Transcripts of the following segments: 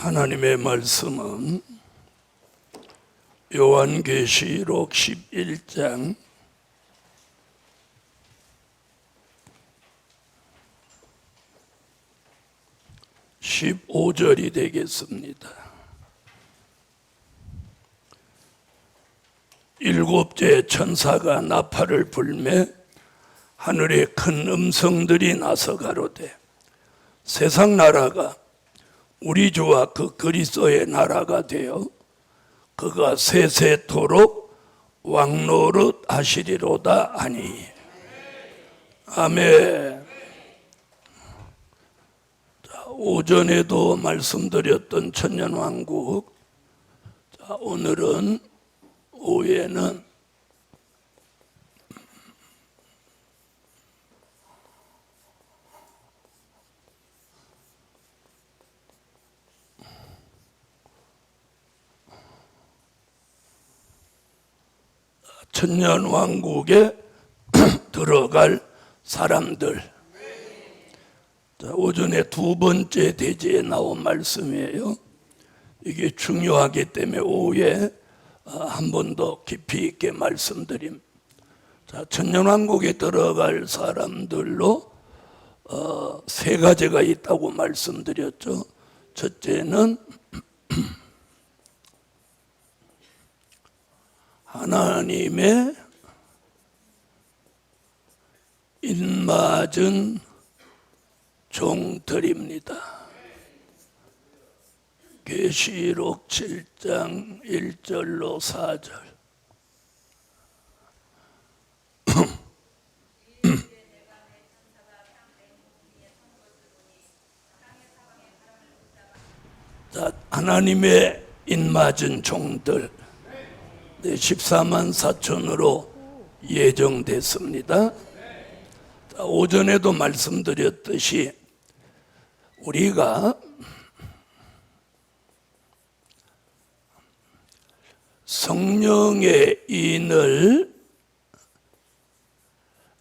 하나님의 말씀은 요한계시록 11장 15절이 되겠습니다. 일곱째 천사가 나팔을 불매 하늘에 큰 음성들이 나서 가로되 세상 나라가 우리 주와 그 그리스도의 나라가 되어 그가 세세토록 왕노릇 하시리로다 하니. 아멘. 오전에도 말씀드렸던 천년왕국, 오늘은 오후에는 천년왕국에 들어갈 사람들, 오전에 두 번째 대지에 나온 말씀이에요. 이게 중요하기 때문에 오후에 한 번 더 깊이 있게 말씀드림. 천년왕국에 들어갈 사람들로 세 가지가 있다고 말씀드렸죠. 첫째는 하나님의 인맞은 종들입니다. 계시록 7장 1절로 4절. 자, 하나님의 인맞은 종들 14만 4천으로 예정됐습니다. 자, 오전에도 말씀드렸듯이 우리가 성령의 인을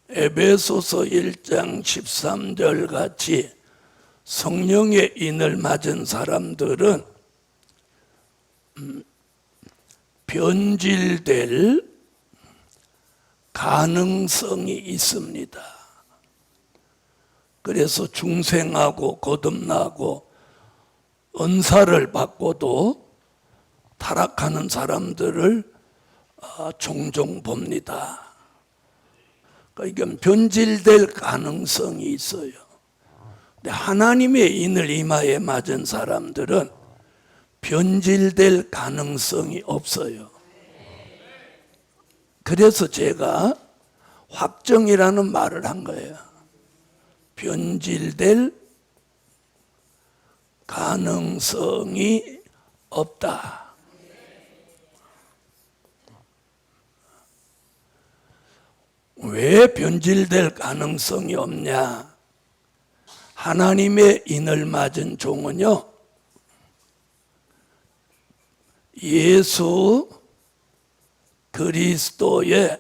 에베소서 1장 13절 같이 성령의 인을 맞은 사람들은 변질될 가능성이 있습니다. 그래서 중생하고 거듭나고 은사를 받고도 타락하는 사람들을 종종 봅니다. 그러니까 이건 변질될 가능성이 있어요. 근데 하나님의 인을 이마에 맞은 사람들은 변질될 가능성이 없어요. 그래서 제가 확정이라는 말을 한 거예요. 변질될 가능성이 없다. 왜 변질될 가능성이 없냐? 하나님의 인을 맞은 종은요, 예수 그리스도의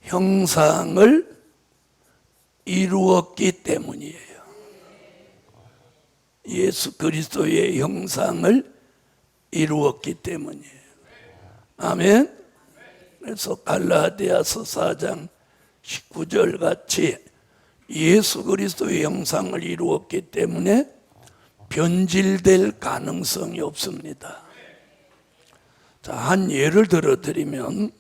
형상을 이루었기 때문이에요. 예수 그리스도의 형상을 이루었기 때문이에요. 아멘. 그래서 갈라디아서 4장 19절 같이 예수 그리스도의 형상을 이루었기 때문에 변질될 가능성이 없습니다. 자, 한 예를 들어 드리면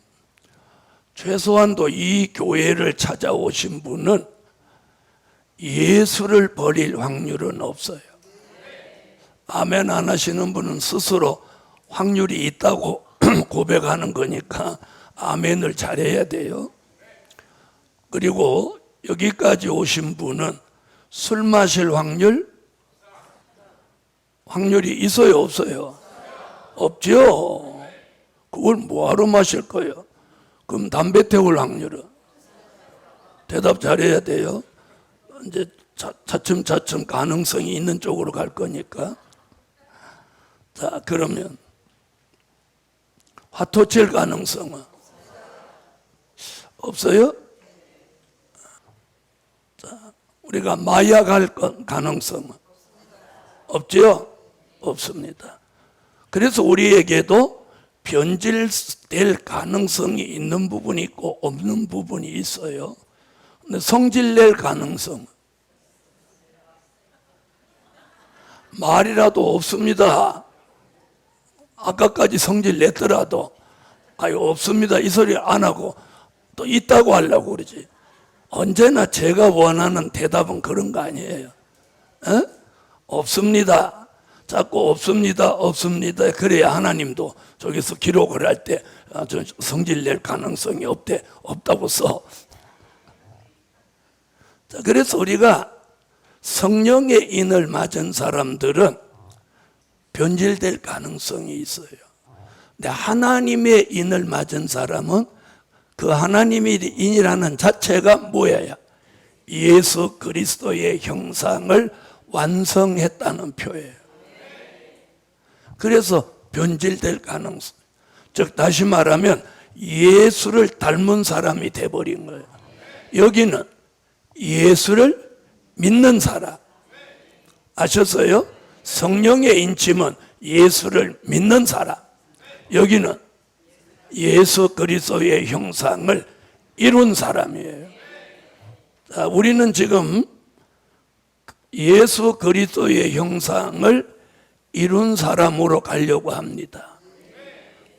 최소한도 이 교회를 찾아오신 분은 예수를 버릴 확률은 없어요. 아멘 안 하시는 분은 스스로 확률이 있다고 고백하는 거니까 아멘을 잘해야 돼요. 그리고 여기까지 오신 분은 술 마실 확률이 있어요, 없어요? 없죠. 그걸 뭐하러 마실 거예요? 그럼 담배 태울 확률은? 대답 잘해야 돼요. 이제 차츰차츰 가능성이 있는 쪽으로 갈 거니까. 자, 그러면 화토 칠 가능성은? 없어요? 자, 우리가 마약할 가능성은? 없죠? 없습니다. 그래서 우리에게도 변질될 가능성이 있는 부분이 있고 없는 부분이 있어요. 근데 성질낼 가능성 말이라도 없습니다. 아까까지 성질 냈더라도 아유 없습니다 이 소리 안 하고 또 있다고 하려고 그러지. 언제나 제가 원하는 대답은 그런 거 아니에요. 에? 없습니다. 자꾸 없습니다 없습니다 그래야 하나님도 저기서 기록을 할 때 성질 낼 가능성이 없다고 써. 자, 그래서 우리가 성령의 인을 맞은 사람들은 변질될 가능성이 있어요. 근데 하나님의 인을 맞은 사람은 그 하나님의 인이라는 자체가 뭐예요? 예수 그리스도의 형상을 완성했다는 표예요. 그래서 변질될 가능성, 즉 다시 말하면 예수를 닮은 사람이 돼버린 거예요. 여기는 예수를 믿는 사람 아셨어요? 성령의 인침은 예수를 믿는 사람, 여기는 예수 그리스도의 형상을 이룬 사람이에요. 자, 우리는 지금 예수 그리스도의 형상을 이룬 사람으로 가려고 합니다.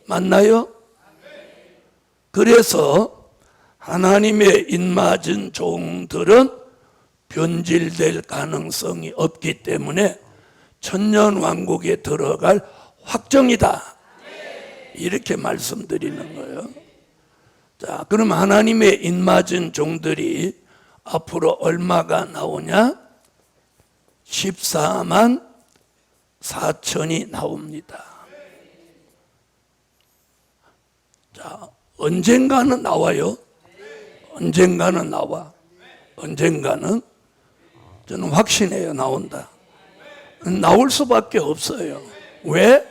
맞나요? 그래서 하나님의 인맞은 종들은 변질될 가능성이 없기 때문에 천년왕국에 들어갈 확정이다. 이렇게 말씀드리는 거예요. 자, 그럼 하나님의 인맞은 종들이 앞으로 얼마가 나오냐? 14만 4천이 나옵니다. 자, 언젠가는 나와요. 언젠가는 나와. 언젠가는 저는 확신해요. 나온다. 나올 수밖에 없어요. 왜?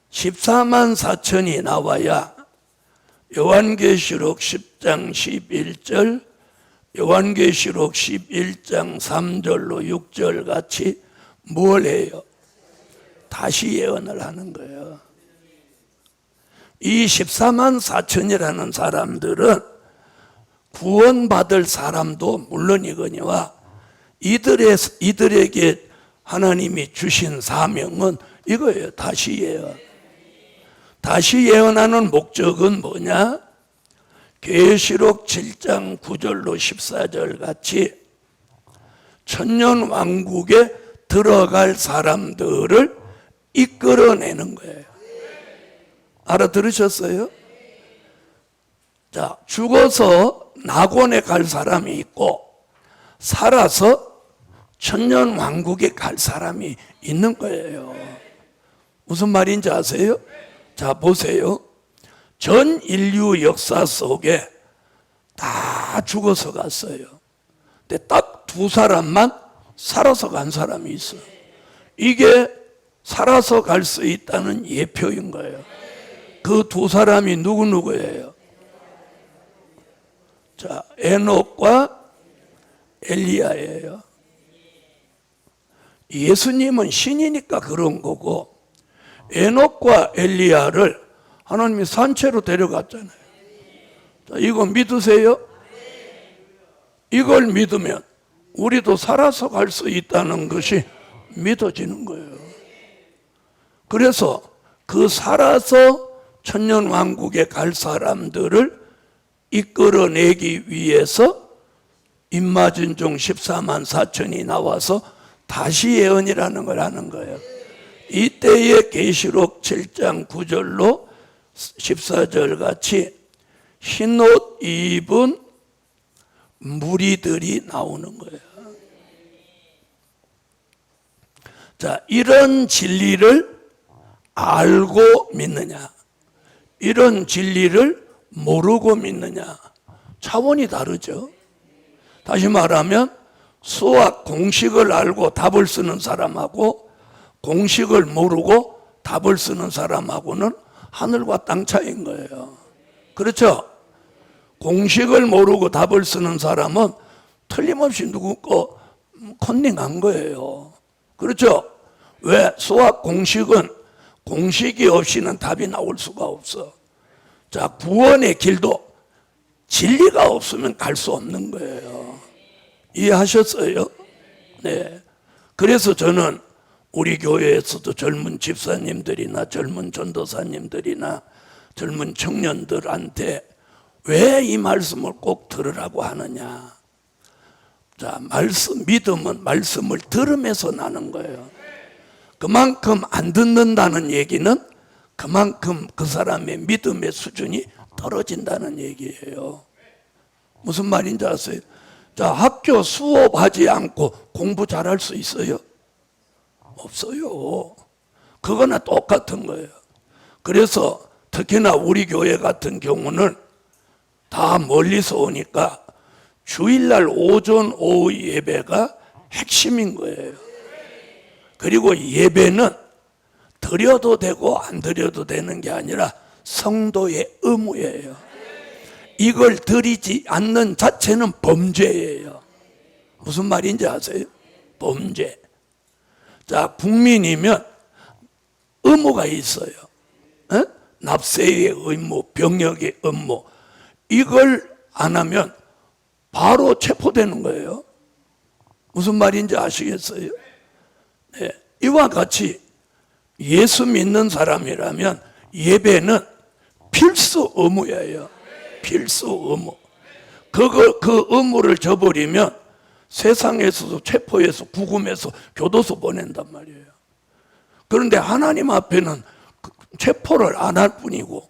14만 4천이 나와야 요한계시록 10장 11절, 요한계시록 11장 3절로 6절 같이 뭘 해요? 다시 예언을 하는 거예요. 이 14만 4천이라는 사람들은 구원받을 사람도 물론이거니와 이들에게 하나님이 주신 사명은 이거예요. 다시 예언. 다시 예언하는 목적은 뭐냐? 계시록 7장 9절로 14절 같이 천년 왕국에 들어갈 사람들을 이끌어내는 거예요. 알아들으셨어요? 자, 죽어서 낙원에 갈 사람이 있고 살아서 천년 왕국에 갈 사람이 있는 거예요. 무슨 말인지 아세요? 자, 보세요. 전 인류 역사 속에 다 죽어서 갔어요. 근데 딱 두 사람만 살아서 간 사람이 있어요. 이게 살아서 갈 수 있다는 예표인 거예요. 그 두 사람이 누구예요? 자, 에녹과 엘리야예요. 예수님은 신이니까 그런 거고 에녹과 엘리야를 하나님이 산채로 데려갔잖아요. 자, 이거 믿으세요? 이걸 믿으면 우리도 살아서 갈 수 있다는 것이 믿어지는 거예요. 그래서 그 살아서 천년왕국에 갈 사람들을 이끌어내기 위해서 인맞은 종 14만 4천이 나와서 다시 예언이라는 걸 하는 거예요. 이때의 계시록 7장 9절로 14절 같이 흰옷 입은 무리들이 나오는 거예요. 자, 이런 진리를 알고 믿느냐, 이런 진리를 모르고 믿느냐, 차원이 다르죠. 다시 말하면 수학 공식을 알고 답을 쓰는 사람하고 공식을 모르고 답을 쓰는 사람하고는 하늘과 땅 차이인 거예요. 그렇죠? 공식을 모르고 답을 쓰는 사람은 틀림없이 누구 거 컨닝한 거예요. 그렇죠? 왜? 수학 공식은 공식이 없이는 답이 나올 수가 없어. 자, 구원의 길도 진리가 없으면 갈 수 없는 거예요. 이해하셨어요? 네. 그래서 저는 우리 교회에서도 젊은 집사님들이나 젊은 전도사님들이나 젊은 청년들한테 왜 이 말씀을 꼭 들으라고 하느냐. 자, 믿음은 말씀을 들으면서 나는 거예요. 그만큼 안 듣는다는 얘기는 그만큼 그 사람의 믿음의 수준이 떨어진다는 얘기예요. 무슨 말인지 아세요? 자, 학교 수업하지 않고 공부 잘할 수 있어요? 없어요. 그거나 똑같은 거예요. 그래서 특히나 우리 교회 같은 경우는 다 멀리서 오니까 주일날 오전 오후 예배가 핵심인 거예요. 그리고 예배는 드려도 되고 안 드려도 되는 게 아니라 성도의 의무예요. 이걸 드리지 않는 자체는 범죄예요. 무슨 말인지 아세요? 범죄. 자, 국민이면 의무가 있어요. 납세의 의무, 병역의 의무. 이걸 안 하면 바로 체포되는 거예요. 무슨 말인지 아시겠어요? 네. 이와 같이 예수 믿는 사람이라면 예배는 필수 의무예요. 필수 의무. 그 의무를 저버리면 세상에서도 체포해서 구금해서 교도소 보낸단 말이에요. 그런데 하나님 앞에는 체포를 안 할 뿐이고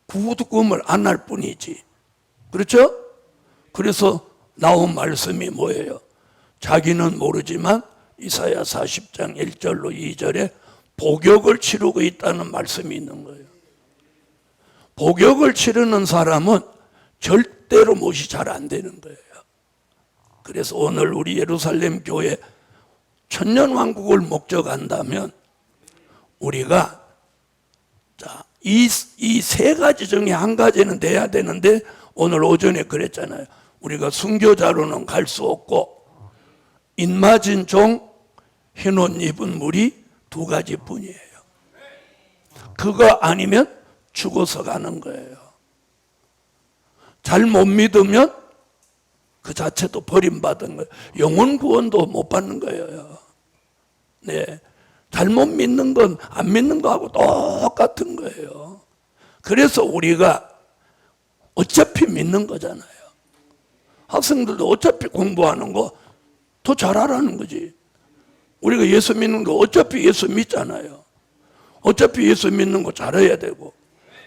구금을 안 할 뿐이지. 그렇죠? 그래서 나온 말씀이 뭐예요? 자기는 모르지만 이사야 40장 1절로 2절에 복역을 치르고 있다는 말씀이 있는 거예요. 복역을 치르는 사람은 절대로 못이 잘 안 되는 거예요. 그래서 오늘 우리 예루살렘 교회 천년왕국을 목적한다면 우리가 이 세 가지 중에 한 가지는 돼야 되는데 오늘 오전에 그랬잖아요. 우리가 순교자로는 갈 수 없고 입맞은 종, 흰옷 입은 무리 두 가지뿐이에요. 그거 아니면 죽어서 가는 거예요. 잘 못 믿으면 그 자체도 버림받은 거예요. 영혼 구원도 못 받는 거예요. 네, 잘못 믿는 건 안 믿는 거하고 똑같은 거예요. 그래서 우리가 어차피 믿는 거잖아요. 학생들도 어차피 공부하는 거 더 잘하라는 거지. 우리가 예수 믿는 거 어차피 예수 믿잖아요. 어차피 예수 믿는 거 잘해야 되고,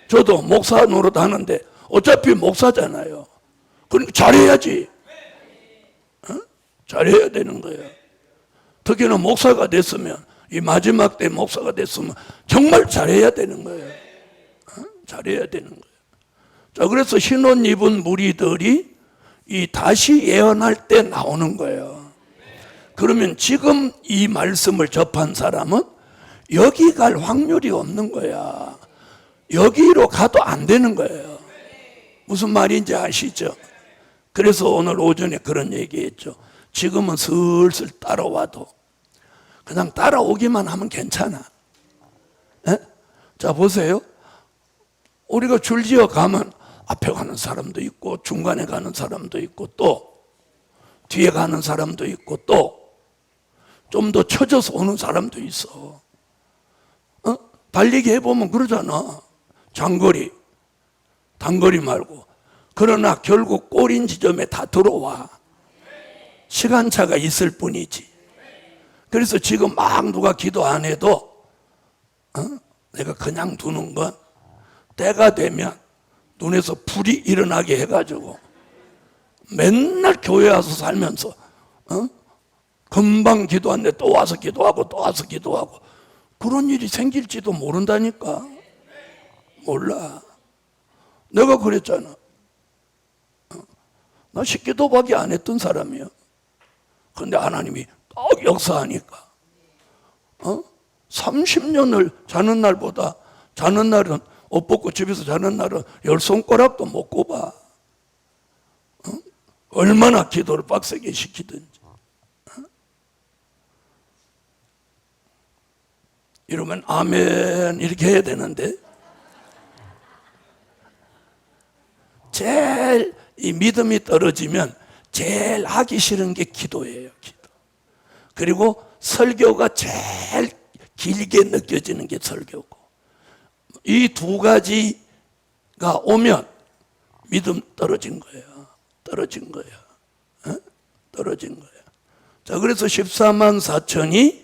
저도 목사 노릇 하는데 어차피 목사잖아요. 그러니까 잘해야지. 잘해야 되는 거예요. 특히나 목사가 됐으면, 이 마지막 때 목사가 됐으면 정말 잘해야 되는 거예요. 잘해야 되는 거예요. 자, 그래서 흰옷 입은 무리들이 이 다시 예언할 때 나오는 거예요. 그러면 지금 이 말씀을 접한 사람은 여기 갈 확률이 없는 거야. 여기로 가도 안 되는 거예요. 무슨 말인지 아시죠? 그래서 오늘 오전에 그런 얘기했죠. 지금은 슬슬 따라와도 그냥 따라오기만 하면 괜찮아. 에? 자, 보세요. 우리가 줄지어 가면 앞에 가는 사람도 있고 중간에 가는 사람도 있고 또 뒤에 가는 사람도 있고 또 좀 더 쳐져서 오는 사람도 있어. 달리기 해보면 그러잖아. 장거리, 단거리 말고. 그러나 결국 꼬린 지점에 다 들어와. 시간차가 있을 뿐이지. 그래서 지금 막 누가 기도 안 해도 내가 그냥 두는 건 때가 되면 눈에서 불이 일어나게 해가지고 맨날 교회 와서 살면서 금방 기도하는데 또 와서 기도하고 또 와서 기도하고 그런 일이 생길지도 모른다니까. 몰라. 내가 그랬잖아. 나 식기도밖에 안 했던 사람이야. 그런데 하나님이 딱 역사하니까 30년을 자는 날보다 자는 날은 옷 벗고 집에서 자는 날은 10손가락도 못 꼽아. 얼마나 기도를 빡세게 시키든지. 이러면 아멘 이렇게 해야 되는데, 제일 이 믿음이 떨어지면 제일 하기 싫은 게 기도예요. 기도. 그리고 설교가 제일 길게 느껴지는 게 설교고, 이 두 가지가 오면 믿음 떨어진 거예요. 떨어진 거예요. 떨어진 거예요. 자, 그래서 14만 4천이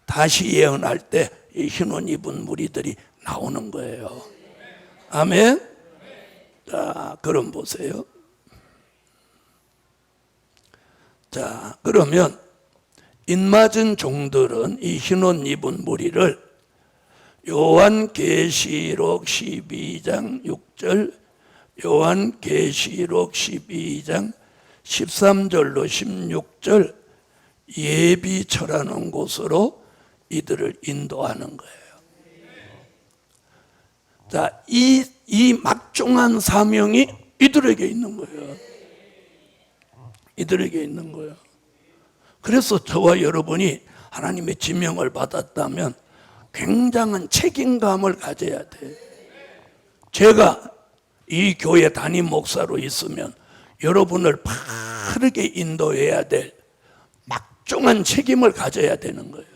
다시 예언할 때 이 흰옷 입은 무리들이 나오는 거예요. 아멘. 자, 그럼 보세요. 자, 그러면 인맞은 종들은 이 흰옷 입은 무리를 요한계시록 12장 6절, 요한계시록 12장 13절로 16절 예비처라는 곳으로 이들을 인도하는 거예요. 자, 이 막중한 사명이 이들에게 있는 거예요. 이들에게 있는 거예요. 그래서 저와 여러분이 하나님의 지명을 받았다면 굉장한 책임감을 가져야 돼. 제가 이 교회 담임 목사로 있으면 여러분을 바르게 인도해야 될 막중한 책임을 가져야 되는 거예요.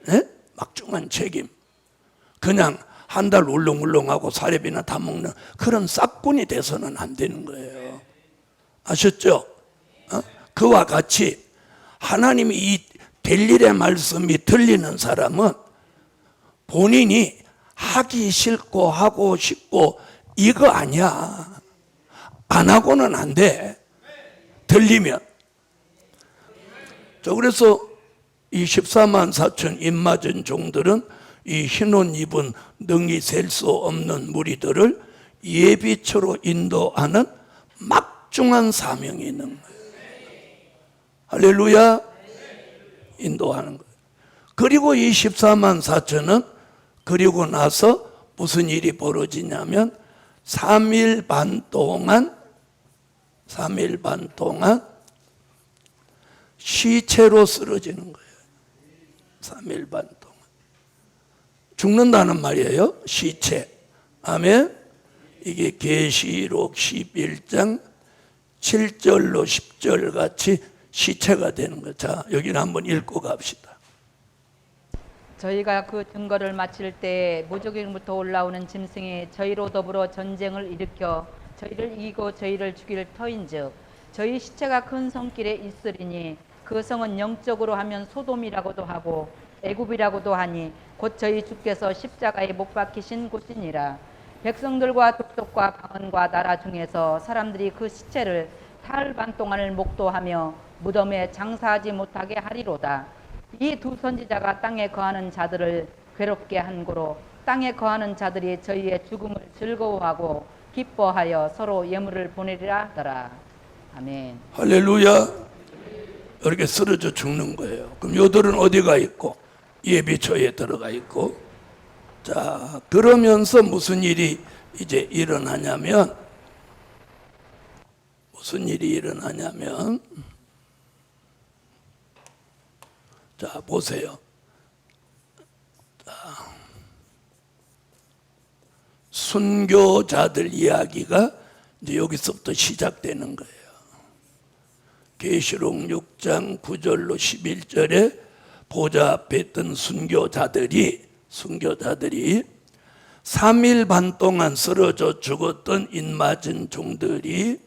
네? 막중한 책임. 그냥 한 달 울렁울렁하고 사례비나 다 먹는 그런 싹군이 돼서는 안 되는 거예요. 아셨죠? 그와 같이 하나님이 이 델일의 말씀이 들리는 사람은 본인이 하기 싫고 하고 싶고 이거 아니야. 안 하고는 안 돼. 들리면. 저 그래서 이 14만 4천 입맞은 종들은 이 흰옷 입은 능히 셀 수 없는 무리들을 예비처로 인도하는 막중한 사명이 있는 거예요. 할렐루야. 인도하는 거예요. 그리고 이 14만 4천은 그리고 나서 무슨 일이 벌어지냐면 3일 반 동안 시체로 쓰러지는 거예요. 3일 반 동안 죽는다는 말이에요. 시체. 아멘. 이게 계시록 11장 7절로 10절 같이 시체가 되는 거. 자, 여기는 한번 읽고 갑시다. 저희가 그 증거를 마칠 때 무적행부터 올라오는 짐승이 저희로 더불어 전쟁을 일으켜 저희를 이기고 저희를 죽일 터인즉 저희 시체가 큰 성길에 있으리니 그 성은 영적으로 하면 소돔이라고도 하고 애굽이라고도 하니 곧 저희 주께서 십자가에 못 박히신 곳이니라. 백성들과 족속과 방언과 나라 중에서 사람들이 그 시체를 사흘 반 동안을 목도하며 무덤에 장사하지 못하게 하리로다. 이 두 선지자가 땅에 거하는 자들을 괴롭게 한 고로 땅에 거하는 자들이 저희의 죽음을 즐거워하고 기뻐하여 서로 예물을 보내리라 하더라. 아멘. 할렐루야. 이렇게 쓰러져 죽는 거예요. 그럼 요들은 어디가 있고? 예비처에 들어가 있고. 자, 그러면서 무슨 일이 이제 일어나냐면 자, 보세요. 자, 순교자들 이야기가 이제 여기서부터 시작되는 거예요. 계시록 6장 9절로 11절에 보좌 앞에 있던 순교자들이 3일 반 동안 쓰러져 죽었던 인맞은 종들이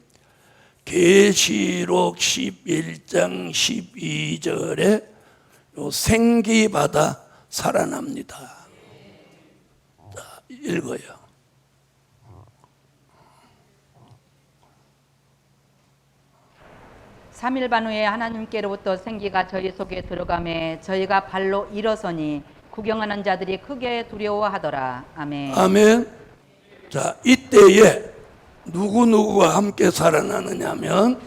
계시록 11장 12절에 생기받아 살아납니다. 자, 읽어요. 삼일 반 후에 하나님께로부터 생기가 저희 속에 들어가매 저희가 발로 일어서니 구경하는 자들이 크게 두려워하더라. 아멘. 아멘. 자, 이때에 누구누구와 함께 살아나느냐면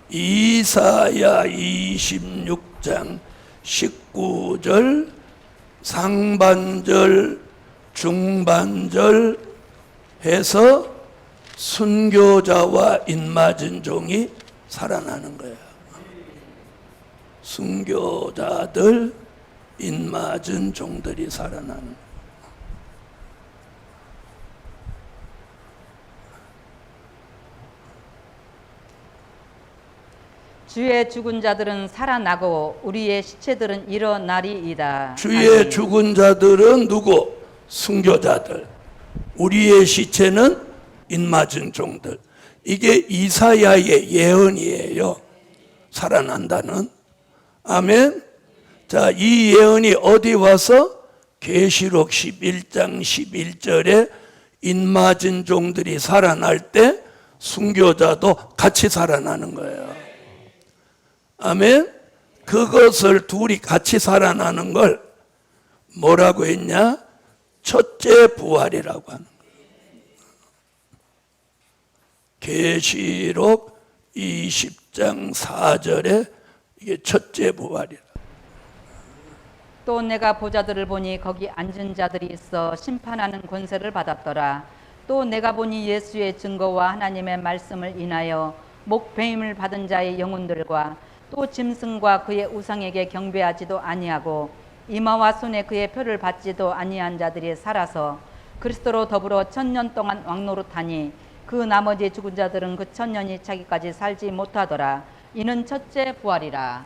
이사야 26장 19절 상반절 중반절 해서 순교자와 인맞은 종이 살아나는 거예요. 순교자들 인맞은 종들이 살아나는. 주의 죽은 자들은 살아나고 우리의 시체들은 일어나리이다. 주의 아멘. 죽은 자들은 누구? 순교자들. 우리의 시체는 인맞은 종들. 이게 이사야의 예언이에요. 살아난다는. 아멘. 자, 이 예언이 어디 와서? 계시록 11장 11절에 인맞은 종들이 살아날 때 순교자도 같이 살아나는 거예요. 아멘. 그것을 둘이 같이 살아나는 걸 뭐라고 했냐? 첫째 부활이라고 하는 거예요. 계시록 20장 4절에 이게 첫째 부활이라. 또 내가 보자들을 보니 거기 앉은 자들이 있어 심판하는 권세를 받았더라. 또 내가 보니 예수의 증거와 하나님의 말씀을 인하여 목배임을 받은 자의 영혼들과 또 짐승과 그의 우상에게 경배하지도 아니하고 이마와 손에 그의 표를 받지도 아니한 자들이 살아서 그리스도로 더불어 1000년 동안 왕노릇하니 그 나머지 죽은 자들은 그 1000년이 차기까지 살지 못하더라. 이는 첫째 부활이라.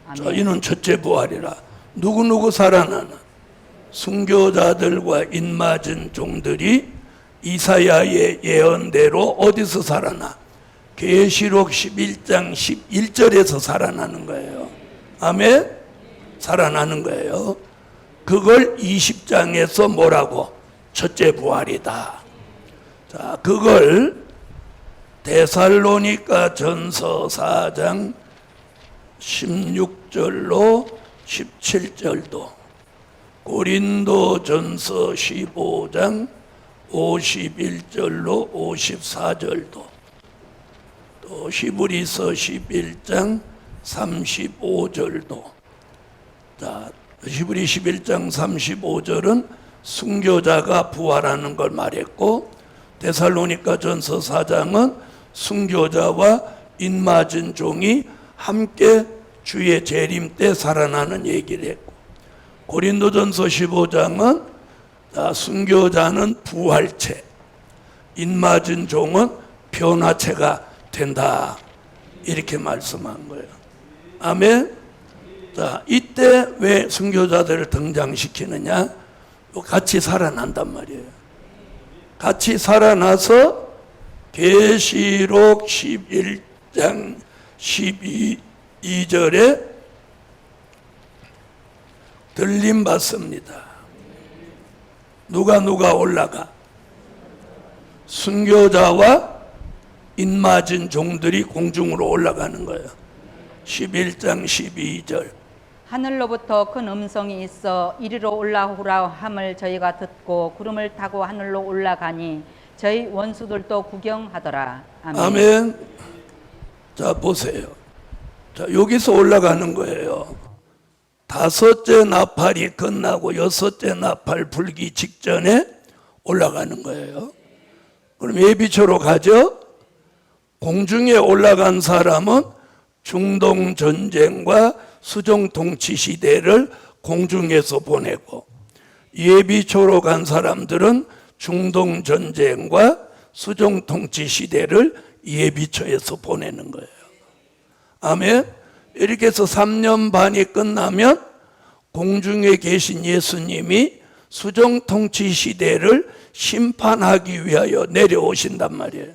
아멘. 자, 이는 첫째 부활이라. 누구누구 살아나는? 순교자들과 인맞은 종들이 이사야의 예언대로 어디서 살아나? 계시록 11장 11절에서 살아나는 거예요. 아멘? 살아나는 거예요. 그걸 20장에서 뭐라고? 첫째 부활이다. 자, 그걸 데살로니가 전서 4장 16절로 17절도, 고린도 전서 15장 51절로 54절도, 또 히브리서 11장 35절도. 자, 히브리 11장 35절은 순교자가 부활하는 걸 말했고, 데살로니가 전서 4장은 순교자와 인맞은 종이 함께 주의 재림 때 살아나는 얘기를 했고, 고린도전서 15장은 순교자는 부활체, 인맞은 종은 변화체가 된다, 이렇게 말씀한 거예요. 아멘. 자, 이때 왜 순교자들을 등장시키느냐? 같이 살아난단 말이에요. 같이 살아나서 계시록 11장 12절에 들림 받습니다. 누가 올라가? 순교자와 인맞은 종들이 공중으로 올라가는 거예요. 11장 12절. 하늘로부터 큰 음성이 있어 이리로 올라오라 함을 저희가 듣고 구름을 타고 하늘로 올라가니 저희 원수들도 구경하더라. 아멘. 아멘. 자, 보세요. 자, 여기서 올라가는 거예요. 다섯째 나팔이 끝나고 여섯째 나팔 불기 직전에 올라가는 거예요. 그럼 예비초로 가죠? 공중에 올라간 사람은 중동 전쟁과 수종 통치 시대를 공중에서 보내고, 예비초로 간 사람들은 중동 전쟁과 수종 통치 시대를 예비초에서 보내는 거예요. 아멘. 이렇게 해서 3년 반이 끝나면 공중에 계신 예수님이 수종 통치 시대를 심판하기 위하여 내려오신단 말이에요.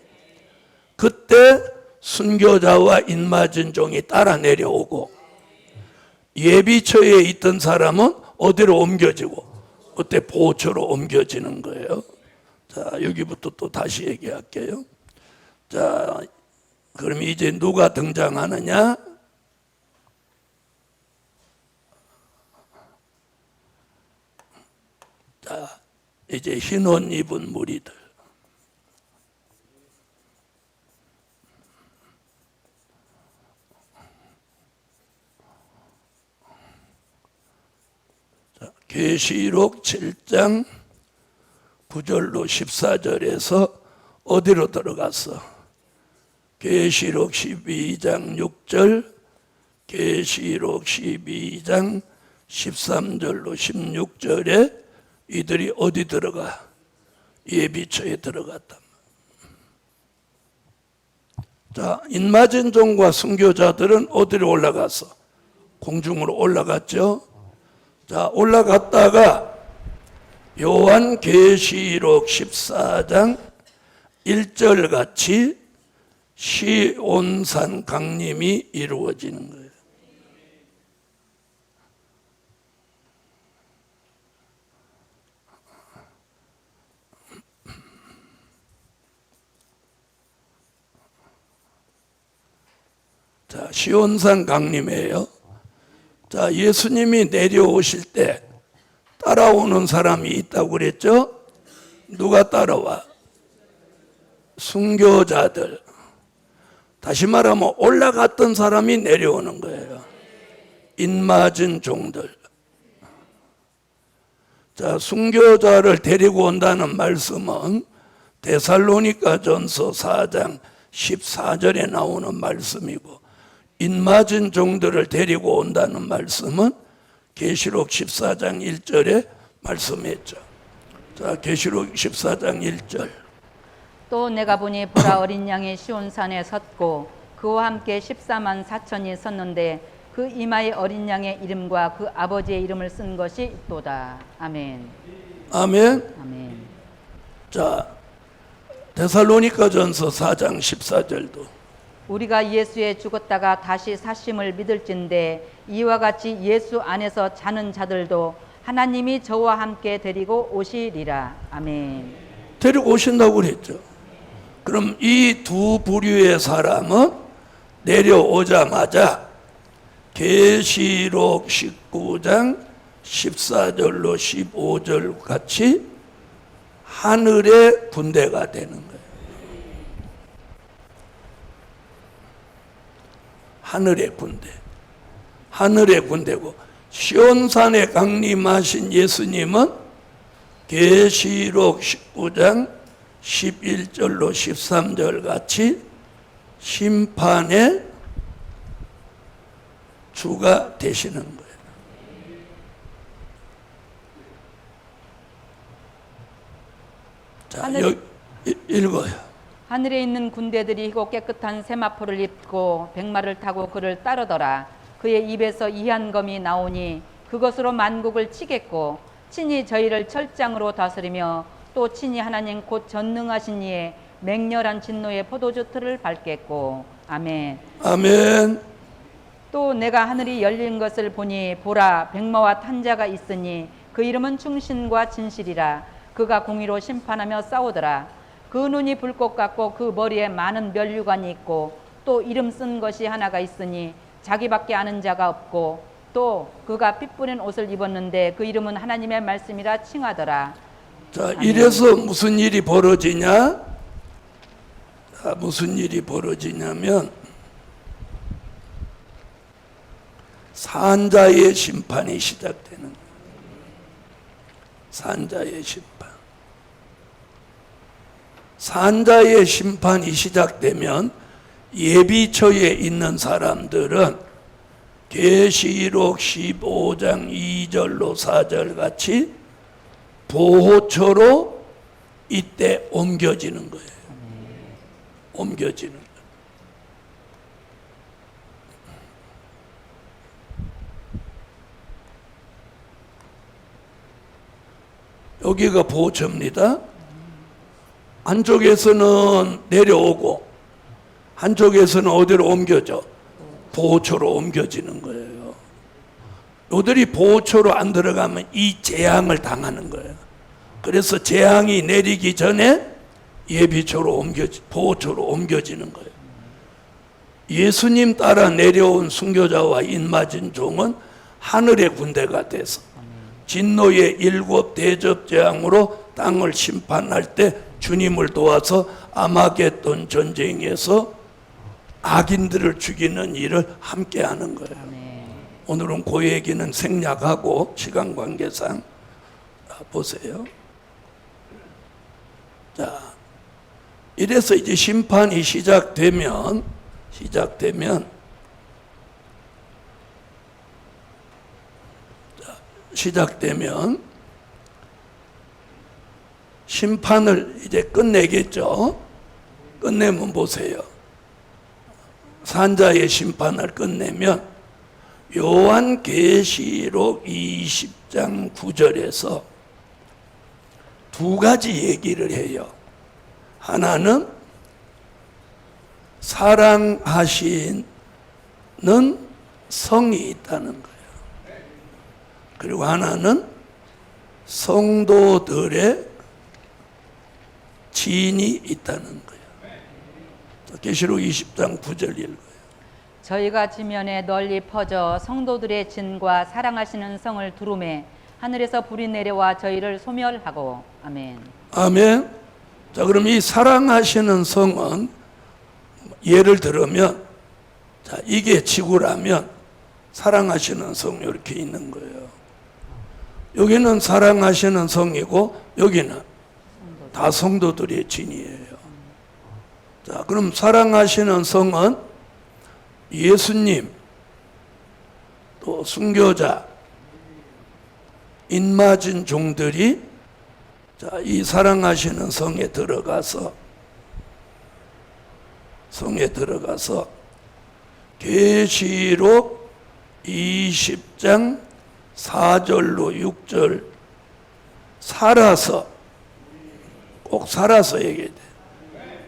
그때 순교자와 인맞은 종이 따라 내려오고, 예비처에 있던 사람은 어디로 옮겨지고, 그때 보초로 옮겨지는 거예요. 자, 여기부터 또 다시 얘기할게요. 자, 그럼 이제 누가 등장하느냐? 자, 이제 흰 옷 입은 무리들. 계시록 7장 9절로 14절에서 어디로 들어갔어? 계시록 12장 6절, 계시록 12장 13절로 16절에 이들이 어디 들어가? 예비처에 들어갔다. 자, 인맞은 종과 순교자들은 어디로 올라가서? 공중으로 올라갔죠. 자, 올라갔다가 요한계시록 14장 1절 같이 시온산 강림이 이루어지는 거예요. 자, 시온산 강림이에요. 자, 예수님이 내려오실 때 따라오는 사람이 있다고 그랬죠? 누가 따라와? 순교자들. 다시 말하면 올라갔던 사람이 내려오는 거예요. 인맞은 종들. 자, 순교자를 데리고 온다는 말씀은 데살로니가전서 4장 14절에 나오는 말씀이고, 인맞은 종들을 데리고 온다는 말씀은 계시록 14장 1절에 말씀했죠. 자, 계시록 14장 1절. 또 내가 보니 보라 어린 양이 시온산에 섰고 그와 함께 14만 4천이 섰는데 그 이마에 어린 양의 이름과 그 아버지의 이름을 쓴 것이 있도다. 아멘. 아멘. 아멘. 자, 데살로니가전서 4장 14절도 우리가 예수에 죽었다가 다시 사심을 믿을진대 이와 같이 예수 안에서 자는 자들도 하나님이 저와 함께 데리고 오시리라. 아멘. 데리고 오신다고 그랬죠. 그럼 이 두 부류의 사람은 내려오자마자 계시록 19장 14절로 15절 같이 하늘의 군대가 되는 거예요. 하늘의 군대. 하늘의 군대고, 시온산에 강림하신 예수님은 계시록 19장 11절로 13절 같이 심판의 주가 되시는 거예요. 자, 여기 읽어요. 하늘에 있는 군대들이 희고 깨끗한 세마포를 입고 백마를 타고 그를 따르더라. 그의 입에서 이한검이 나오니 그것으로 만국을 치겠고 친히 저희를 철장으로 다스리며 또 친히 하나님 곧 전능하신 이의 맹렬한 진노의 포도주 틀을 밟겠고. 아멘. 아멘. 또 내가 하늘이 열린 것을 보니 보라 백마와 탄 자가 있으니 그 이름은 충신과 진실이라. 그가 공의로 심판하며 싸우더라. 그 눈이 불꽃 같고 그 머리에 많은 면류관이 있고 또 이름 쓴 것이 하나가 있으니 자기밖에 아는 자가 없고 또 그가 피 뿌린 옷을 입었는데 그 이름은 하나님의 말씀이라 칭하더라. 자, 이래서 무슨 일이 벌어지냐? 자, 무슨 일이 벌어지냐면 산자의 심판이 시작되는 거예요. 산자의 심판. 산자의 심판이 시작되면 예비처에 있는 사람들은 계시록 15장 2절로 4절 같이 보호처로 이때 옮겨지는 거예요. 옮겨지는 거예요. 여기가 보호처입니다. 한쪽에서는 내려오고 한쪽에서는 어디로 옮겨져? 보호처로 옮겨지는 거예요. 요들이 보호처로 안 들어가면 이 재앙을 당하는 거예요. 그래서 재앙이 내리기 전에 예비처로 보호처로 옮겨지는 거예요. 예수님 따라 내려온 순교자와 인맞은 종은 하늘의 군대가 돼서 진노의 7 대접 재앙으로 땅을 심판할 때 주님을 도와서 아마겟돈 전쟁에서 악인들을 죽이는 일을 함께 하는 거예요. 오늘은 그 얘기는 생략하고 시간 관계상 보세요. 자, 이래서 이제 심판이 시작되면 자, 시작되면 심판을 이제 끝내겠죠. 끝내면 보세요. 산자의 심판을 끝내면 요한계시록 20장 9절에서 두 가지 얘기를 해요. 하나는 사랑하시는 성이 있다는 거예요. 그리고 하나는 성도들의 진이 있다는 거예요. 계시록 20장 9절 읽어요. 저희가 지면에 널리 퍼져 성도들의 진과 사랑하시는 성을 두루매 하늘에서 불이 내려와 저희를 소멸하고. 아멘. 아멘. 자, 그럼 이 사랑하시는 성은 예를 들면, 자, 이게 지구라면 사랑하시는 성 이렇게 있는 거예요. 여기는 사랑하시는 성이고 여기는 다 성도들의 진이에요. 자, 그럼 사랑하시는 성은 예수님, 또 순교자, 인맞은 종들이 자, 이 사랑하시는 성에 들어가서 계시록 20장 4절로 6절 살아서, 꼭 살아서 얘기해야 돼.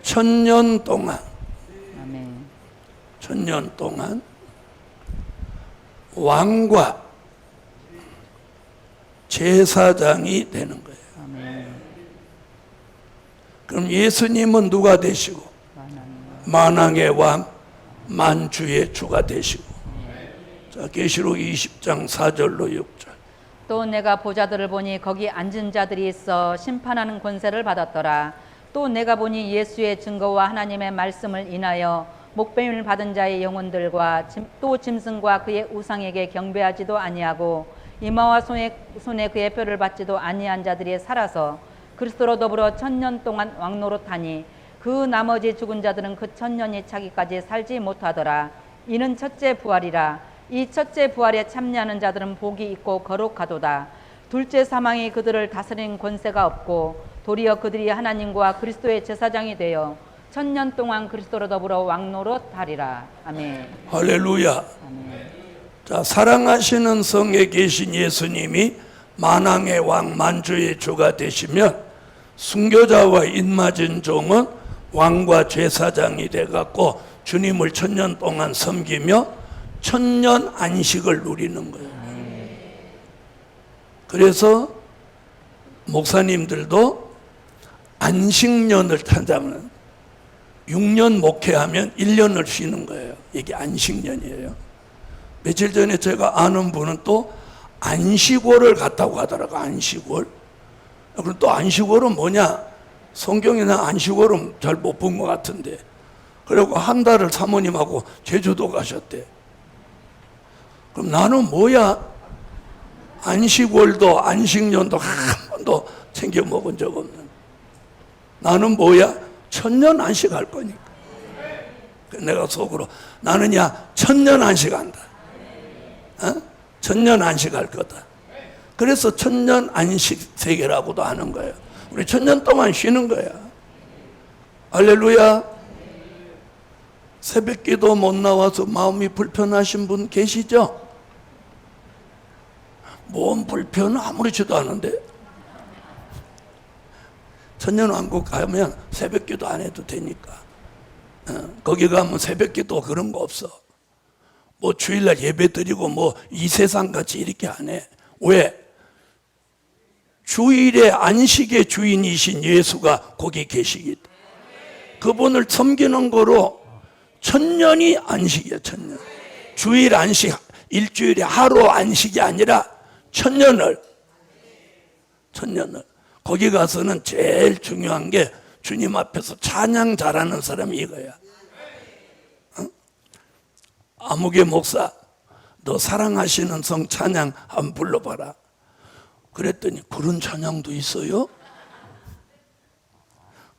1000년 동안, 아멘. 1000년 동안 왕과 제사장이 되는 거예요. 아멘. 그럼 예수님은 누가 되시고? 만왕의 왕, 만주의 주가 되시고. 자, 계시록 20장 4절로 6절. 또 내가 보자들을 보니 거기 앉은 자들이 있어 심판하는 권세를 받았더라. 또 내가 보니 예수의 증거와 하나님의 말씀을 인하여 목배임을 받은 자의 영혼들과 또 짐승과 그의 우상에게 경배하지도 아니하고 이마와 손에 그의 뼈를 받지도 아니한 자들이 살아서 그리스도로 더불어 1000년 동안 왕노릇하니 그 나머지 죽은 자들은 그 1000년이 차기까지 살지 못하더라. 이는 첫째 부활이라. 이 첫째 부활에 참여하는 자들은 복이 있고 거룩하도다. 둘째 사망이 그들을 다스리는 권세가 없고 도리어 그들이 하나님과 그리스도의 제사장이 되어 1000년 동안 그리스도로 더불어 왕노릇하리라. 아멘. 할렐루야. 아멘. 자, 사랑하시는 성에 계신 예수님이 만왕의 왕, 만주의 주가 되시면 순교자와 인맞은 종은 왕과 제사장이 돼갖고 주님을 1000년 동안 섬기며 1000년 안식을 누리는 거예요. 그래서 목사님들도 안식년을 탄다면 6년 목회하면 1년을 쉬는 거예요. 이게 안식년이에요. 며칠 전에 제가 아는 분은 또 안식월을 갔다고 하더라고요. 안식월. 그럼 또 안식월은 뭐냐? 성경에는 안식월은 잘 못 본 것 같은데. 그리고 한 달을 사모님하고 제주도 가셨대. 그럼 나는 뭐야? 안식월도 안식년도 한 번도 챙겨 먹은 적 없는. 나는 뭐야? 1000년 안식할 거니까. 내가 속으로 나는 야 1000년 안식한다. 1000년 안식할 거다. 그래서 1000년 안식 세계라고도 하는 거예요. 우리 1000년 동안 쉬는 거야. 할렐루야. 새벽기도 못 나와서 마음이 불편하신 분 계시죠? 몸 불편 아무렇지도 않은데. 천년왕국 가면 새벽기도 안 해도 되니까. 거기 가면 새벽기도 그런 거 없어. 뭐 주일날 예배 드리고 뭐 이 세상 같이 이렇게 안 해. 왜? 주일의 안식의 주인이신 예수가 거기 계시기 때문에 그분을 섬기는 거로 1000년이 안식이야. 1000년. 주일 안식, 일주일에 하루 안식이 아니라 1000년을 거기 가서는 제일 중요한 게 주님 앞에서 찬양 잘하는 사람이 이거야. 아무개 목사, 너 사랑하시는 성 찬양 한번 불러봐라. 그랬더니 그런 찬양도 있어요?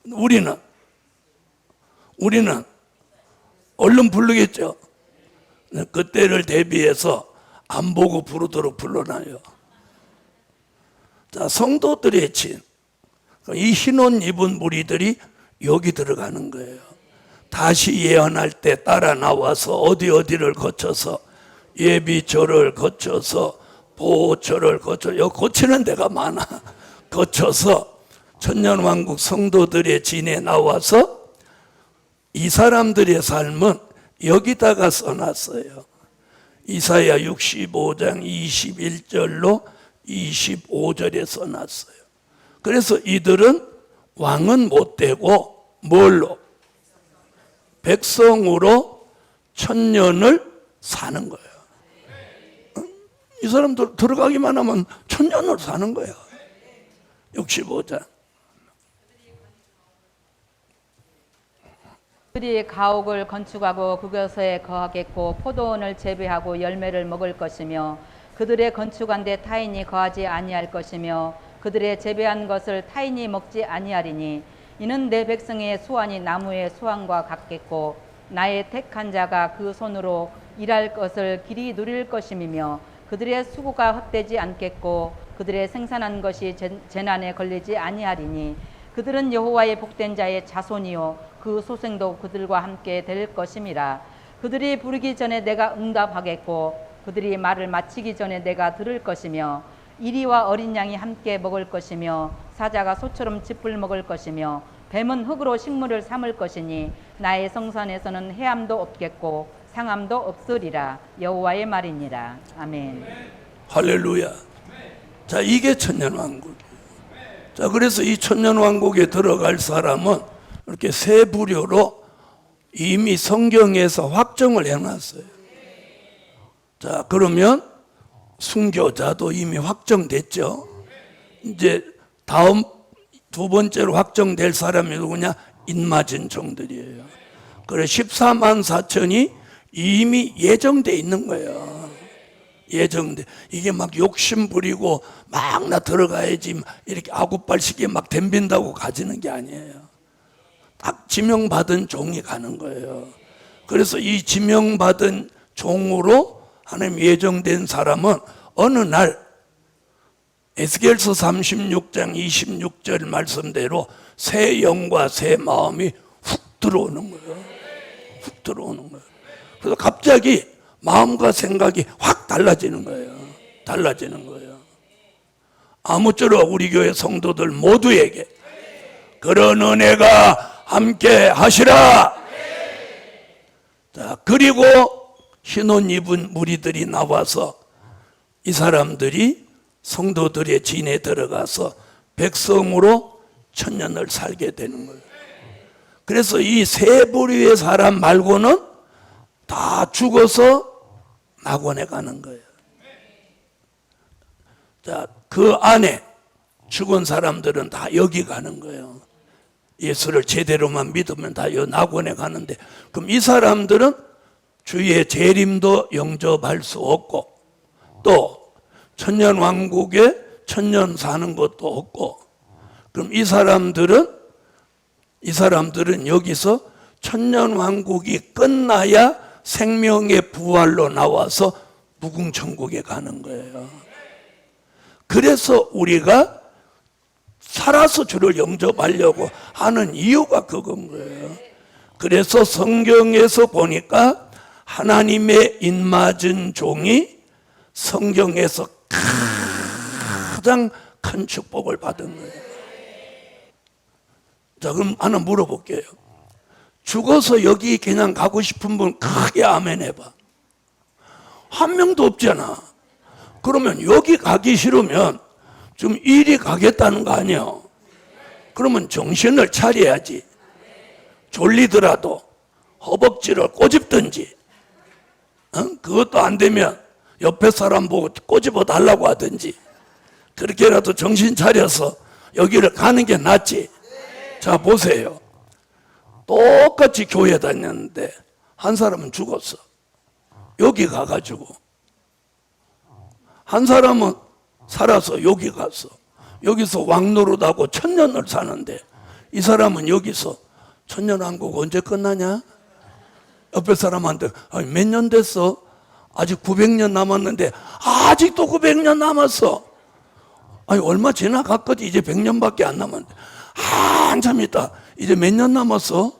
우리는 얼른 부르겠죠. 그때를 대비해서 안 보고 부르도록 불러놔요. 자, 성도들의 진. 이 흰옷 입은 무리들이 여기 들어가는 거예요. 다시 예언할 때 따라 나와서 어디를 거쳐서 예비절을 거쳐서 보호절을 거쳐, 여기 고치는 데가 많아. 거쳐서 천년왕국 성도들의 진에 나와서 이 사람들의 삶은 여기다가 써놨어요. 이사야 65장 21절로 25절에 써놨어요. 그래서 이들은 왕은 못 되고 뭘로? 백성으로 천년을 사는 거예요. 이 사람들 들어가기만 하면 천년을 사는 거예요. 65장. 그들이 가옥을 건축하고 그것에 거하겠고 포도원을 재배하고 열매를 먹을 것이며 그들의 건축한 데 타인이 거하지 아니할 것이며 그들의 재배한 것을 타인이 먹지 아니하리니 이는 내 백성의 수완이 나무의 수완과 같겠고 나의 택한 자가 그 손으로 일할 것을 길이 누릴 것임이며 그들의 수고가 헛되지 않겠고 그들의 생산한 것이 재난에 걸리지 아니하리니 그들은 여호와의 복된 자의 자손이요 그 소생도 그들과 함께 될 것임이라. 그들이 부르기 전에 내가 응답하겠고 그들이 말을 마치기 전에 내가 들을 것이며 이리와 어린 양이 함께 먹을 것이며 사자가 소처럼 짚을 먹을 것이며 뱀은 흙으로 식물을 삼을 것이니 나의 성산에서는 해함도 없겠고 상함도 없으리라. 여호와의 말이니라. 아멘. 할렐루야. 자, 이게 천년왕국이에요. 자, 그래서 이 천년왕국에 들어갈 사람은 이렇게 세 부류로 이미 성경에서 확정을 해놨어요. 자, 그러면 순교자도 이미 확정됐죠. 이제 다음 두 번째로 확정될 사람이 누구냐? 인맞은 종들이에요. 그래 14만 4천이 이미 예정돼 있는 거예요. 예정돼. 이게 막 욕심 부리고 막 나 들어가야지 이렇게 아구발식에 막 덤빈다고 가지는 게 아니에요. 딱 지명받은 종이 가는 거예요. 그래서 이 지명받은 종으로 하나님 예정된 사람은 어느 날 에스겔서 36장 26절 말씀대로 새 영과 새 마음이 훅 들어오는 거예요. 훅 들어오는 거예요. 그래서 갑자기 마음과 생각이 확 달라지는 거예요. 달라지는 거예요. 아무쪼록 우리 교회 성도들 모두에게 그런 은혜가 함께 하시라. 자, 그리고 흰옷 입은 무리들이 나와서 이 사람들이 성도들의 진에 들어가서 백성으로 천년을 살게 되는 거예요. 그래서 이 세 부류의 사람 말고는 다 죽어서 낙원에 가는 거예요. 자, 그 안에 죽은 사람들은 다 여기 가는 거예요. 예수를 제대로만 믿으면 다 여 낙원에 가는데, 그럼 이 사람들은 주의 재림도 영접할 수 없고 또 천년 왕국에 천년 사는 것도 없고, 그럼 이 사람들은 여기서 천년 왕국이 끝나야 생명의 부활로 나와서 무궁천국에 가는 거예요. 그래서 우리가 살아서 주를 영접하려고 하는 이유가 그건 거예요. 그래서 성경에서 보니까 하나님의 인맞은 종이 성경에서 가장 큰 축복을 받은 거예요. 자, 그럼 하나 물어볼게요. 죽어서 여기 그냥 가고 싶은 분 크게 아멘 해봐. 한 명도 없잖아. 그러면 여기 가기 싫으면 좀 이리 가겠다는 거 아니야? 그러면 정신을 차려야지. 졸리더라도 허벅지를 꼬집든지, 그것도 안 되면 옆에 사람 보고 꼬집어 달라고 하든지, 그렇게라도 정신 차려서 여기를 가는 게 낫지. 자, 보세요. 똑같이 교회 다녔는데 한 사람은 죽었어. 여기 가가지고. 한 사람은 살아서 여기 갔어. 여기서 왕노릇하고 천년을 사는데 이 사람은 여기서 천년왕국 언제 끝나냐? 옆에 사람한테 몇 년 됐어? 아직 900년 남았는데 아직도 900년 남았어. 아니 얼마 지나갔거든. 이제 100년밖에 안 남았는데 한참 있다. 이제 몇 년 남았어?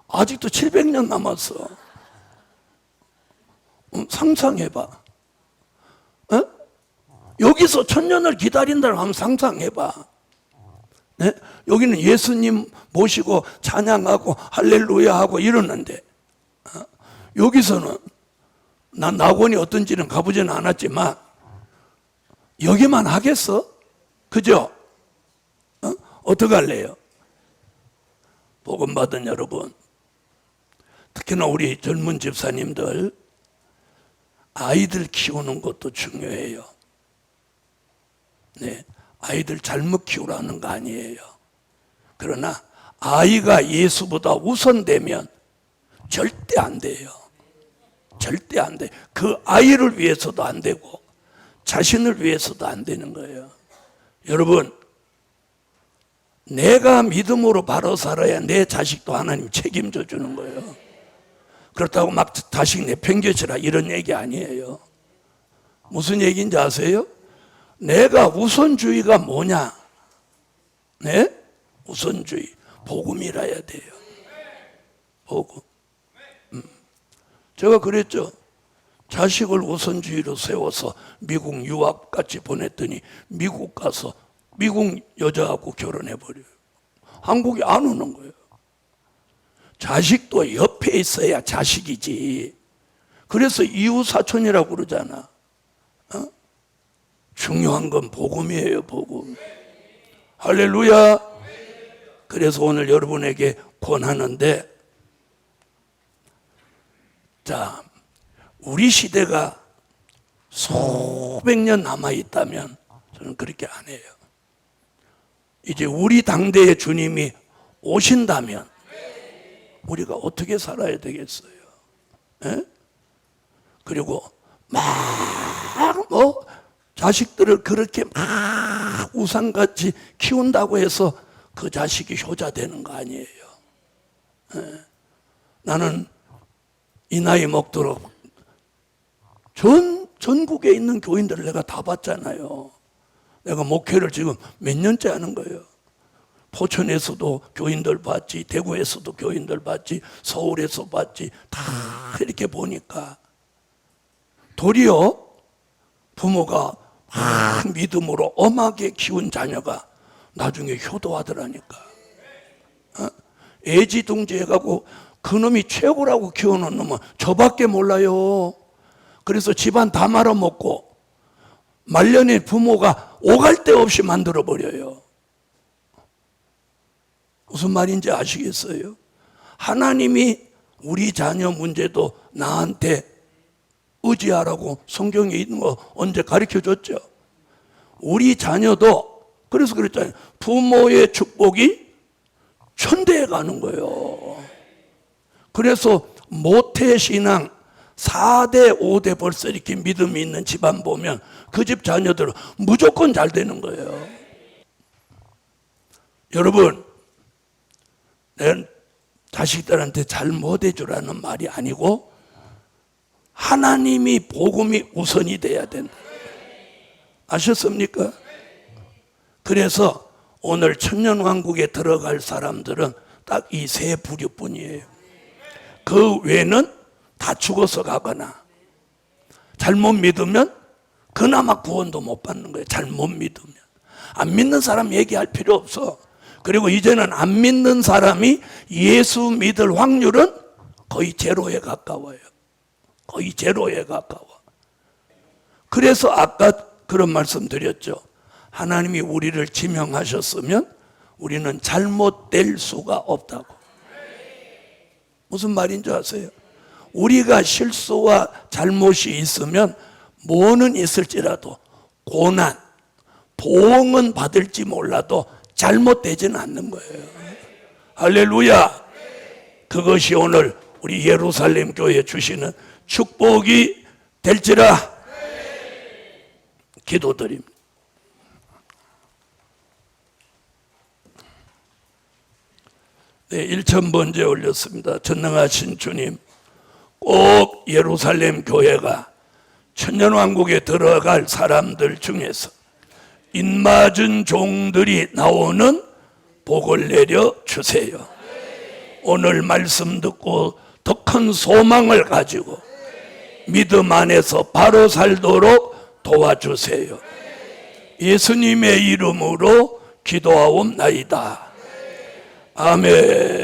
아직도 700년 남았어. 상상해봐. 어? 여기서 1000년을 기다린다고 하면 상상해봐. 네? 여기는 예수님 모시고 찬양하고 할렐루야 하고 이러는데 여기서는 난 낙원이 어떤지는 가보지는 않았지만 여기만 하겠어? 그죠? 어떡할래요? 복음 받은 여러분, 특히나 우리 젊은 집사님들 아이들 키우는 것도 중요해요. 네, 아이들 잘못 키우라는 거 아니에요. 그러나 아이가 예수보다 우선되면 절대 안 돼요. 절대 안 돼. 그 아이를 위해서도 안 되고 자신을 위해서도 안 되는 거예요. 여러분, 내가 믿음으로 바로 살아야 내 자식도 하나님 책임져 주는 거예요. 그렇다고 막 자식 내팽개치라 이런 얘기 아니에요. 무슨 얘기인지 아세요? 내가 우선주의가 뭐냐? 네? 우선주의. 복음이라야 돼요. 복음. 제가 그랬죠. 자식을 우선주의로 세워서 미국 유학같이 보냈더니 미국 가서 미국 여자하고 결혼해버려요. 한국에 안 오는 거예요. 자식도 옆에 있어야 자식이지. 그래서 이웃사촌이라고 그러잖아. 중요한 건 복음이에요. 복음. 할렐루야. 그래서 오늘 여러분에게 권하는데, 자, 우리 시대가 수백 년 남아있다면 저는 그렇게 안 해요. 이제 우리 당대의 주님이 오신다면 우리가 어떻게 살아야 되겠어요? 에? 그리고 자식들을 그렇게 막 우상같이 키운다고 해서 그 자식이 효자 되는 거 아니에요. 에? 나는 이 나이 먹도록 전국에 있는 교인들을 내가 다 봤잖아요. 내가 목회를 지금 몇 년째 하는 거예요. 포천에서도 교인들 봤지, 대구에서도 교인들 봤지, 서울에서 봤지, 다 이렇게 보니까 도리어 부모가 막 믿음으로 엄하게 키운 자녀가 나중에 효도하더라니까. 애지둥지해가고 그놈이 최고라고 키워놓은 놈은 저밖에 몰라요. 그래서 집안 다 말아먹고 말년에 부모가 오갈 데 없이 만들어버려요. 무슨 말인지 아시겠어요? 하나님이 우리 자녀 문제도 나한테 의지하라고 성경에 있는 거 언제 가르쳐줬죠? 우리 자녀도 그래서 그랬잖아요. 부모의 축복이 천대에 가는 거예요. 그래서 모태신앙 4대 5대 벌써 이렇게 믿음이 있는 집안 보면 그 집 자녀들은 무조건 잘 되는 거예요. 여러분, 내 자식들한테 잘 못해주라는 말이 아니고 하나님이 복음이 우선이 돼야 된다. 아셨습니까? 그래서 오늘 천년왕국에 들어갈 사람들은 딱 이 세 부류뿐이에요. 그 외에는 다 죽어서 가거나 잘못 믿으면 그나마 구원도 못 받는 거예요. 잘못 믿으면. 안 믿는 사람 얘기할 필요 없어. 그리고 이제는 안 믿는 사람이 예수 믿을 확률은 거의 제로에 가까워요. 거의 제로에 가까워. 그래서 아까 그런 말씀 드렸죠. 하나님이 우리를 지명하셨으면 우리는 잘못될 수가 없다고. 무슨 말인지 아세요? 우리가 실수와 잘못이 있으면 뭐는 있을지라도 고난, 보응은 받을지 몰라도 잘못되지는 않는 거예요. 할렐루야. 그것이 오늘 우리 예루살렘 교회에 주시는 축복이 될지라 기도드립니다. 네, 1000번째 올렸습니다. 전능하신 주님, 꼭 예루살렘 교회가 천년왕국에 들어갈 사람들 중에서 입맞은 종들이 나오는 복을 내려 주세요. 오늘 말씀 듣고 더 큰 소망을 가지고 믿음 안에서 바로 살도록 도와주세요. 예수님의 이름으로 기도하옵나이다. 아멘.